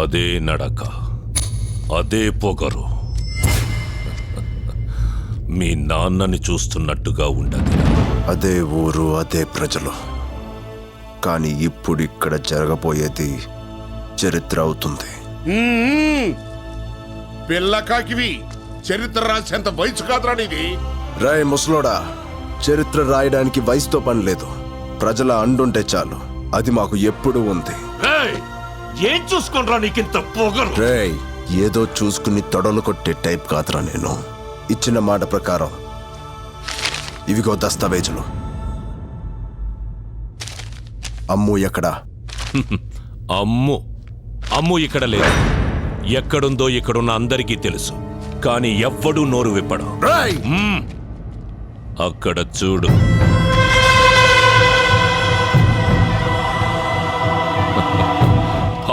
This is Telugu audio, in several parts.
అదే నడక, అదే పొగరు. మీ నాన్నని చూస్తున్నట్టుగా ఉండదు. అదే ఊరు, అదే ప్రజలు. కానీ ఇప్పుడు ఇక్కడ జరగబోయేది చరిత్ర అవుతుంది. పిల్లకాకివి చరిత్ర రాసేంత వయసు కాదురా నీది. రాయ్ ముసలోడా, చరిత్ర రాయడానికి వయసుతో పని లేదు. ప్రజల అండుంటే చాలు. అది మాకు ఎప్పుడూ ఉంది. ఏం చూసుకుంటా నీకింత పొగరు? రేయ్, ఏదో చూసుకుని తొడలు కొట్టే టైప్ కాదురా నేను. ఇచ్చిన మాట ప్రకారం ఇవిగో దస్తావేజులు. అమ్ము ఎక్కడా? అమ్ము ఇక్కడ లేదు. ఎక్కడుందో ఇక్కడున్న అందరికీ తెలుసు. కానీ ఎవ్వడూ నోరు విప్పడం. అక్కడ చూడు.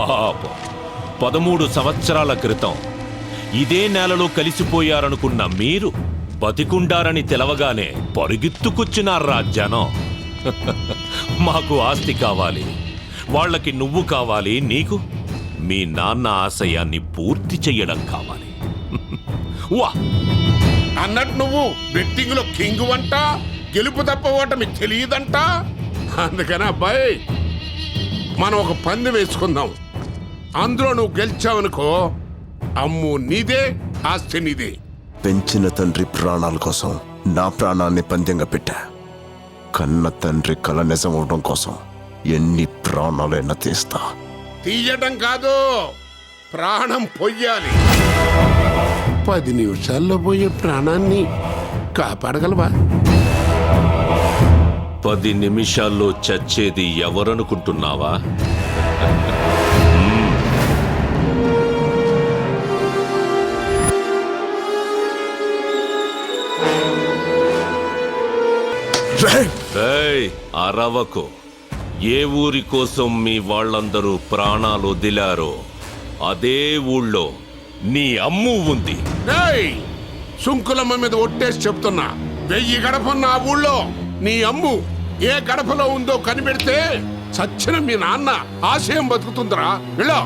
పాపం 13 సంవత్సరాల క్రితం ఇదే నేలలో కలిసిపోయారనుకున్న మీరు బతికుండారని తెలవగానే పరుగెత్తుకొచ్చినారా జనం. మాకు ఆస్తి కావాలి, వాళ్ళకి నువ్వు కావాలి, నీకు మీ నాన్న ఆశయాన్ని పూర్తి చెయ్యడం కావాలి. వా అన్నట్టు నువ్వు బెట్టింగ్ లో కింగ్ వంట, గెలుపు తప్ప ఓటమి తెలియదంట. అందుకని అబ్బాయి, మనం ఒక పందెం వేసుకుందాం. అందులో నువ్వు గెలిచావనుకో, అమ్ము నీదే, ఆస్తి నీదే. పెంచిన తండ్రి ప్రాణాల కోసం నా ప్రాణాన్ని పందెంగా పెట్టా. కన్న తండ్రి కల నిజం అవడం కోసం ఎన్ని ప్రాణాలైనా తీస్తా. తీయటం కాదు, ప్రాణం పొయ్యాలి. 10 నిమిషాల్లో పోయే ప్రాణాన్ని కాపాడగలవా? 10 నిమిషాల్లో చచ్చేది ఎవరనుకుంటున్నావా? అరవకు. ఏ ఊరి కోసం మీ వాళ్ళందరూ ప్రాణాలు వదిలారో అదే ఊళ్ళో నీ అమ్ము ఉంది. సుంకులమ్మ మీద ఒట్టేసి చెప్తున్నా, 1000 గడపన్న ఆ ఊళ్ళో నీ అమ్ము ఏ గడపలో ఉందో కనిపెడితే చచ్చిన మీ నాన్న ఆశయం బతుకుతుందిరా. వెళ్ళో.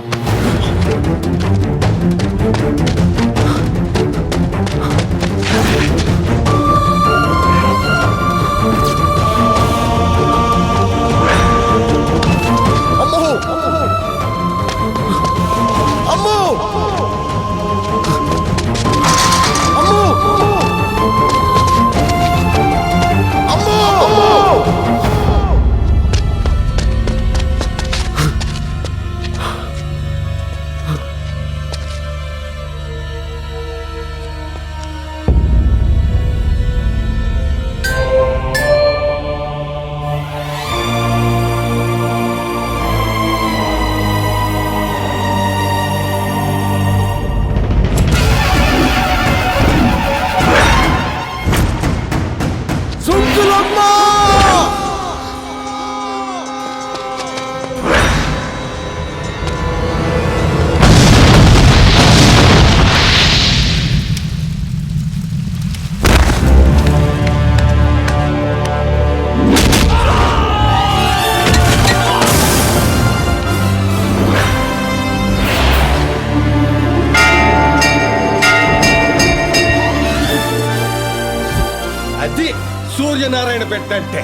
అది సూర్యనారాయణ పెట్టంటే.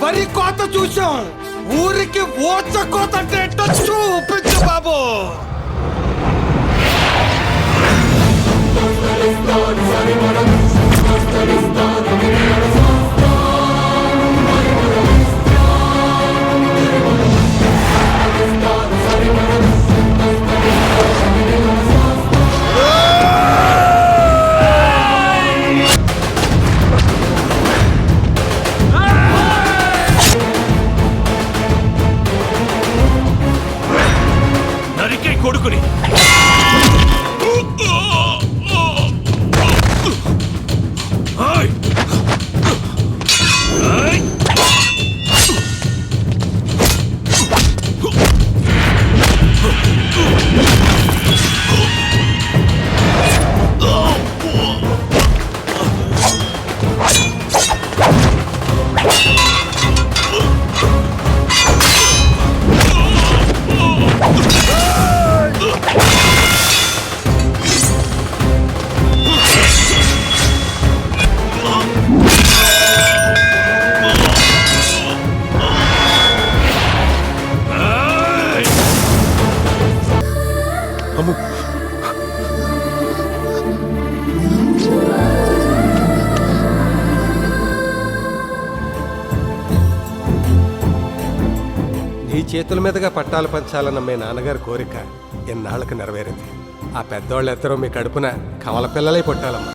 వరి కోత చూసాం, ఊరికి ఓచ కోత అంటే ఏంటో చూపించు బాబు. నరికే కొడుకుని ఆయ్! ఆయ్! నీ చేతుల మీదుగా పట్టాలు పంచాలన్న మీ నాన్నగారి కోరిక ఎన్నాళ్ళకు నెరవేరింది. ఆ పెద్దోళ్ళెద్దరూ మీ కడుపున కవల పిల్లలై పుట్టాలమ్మా.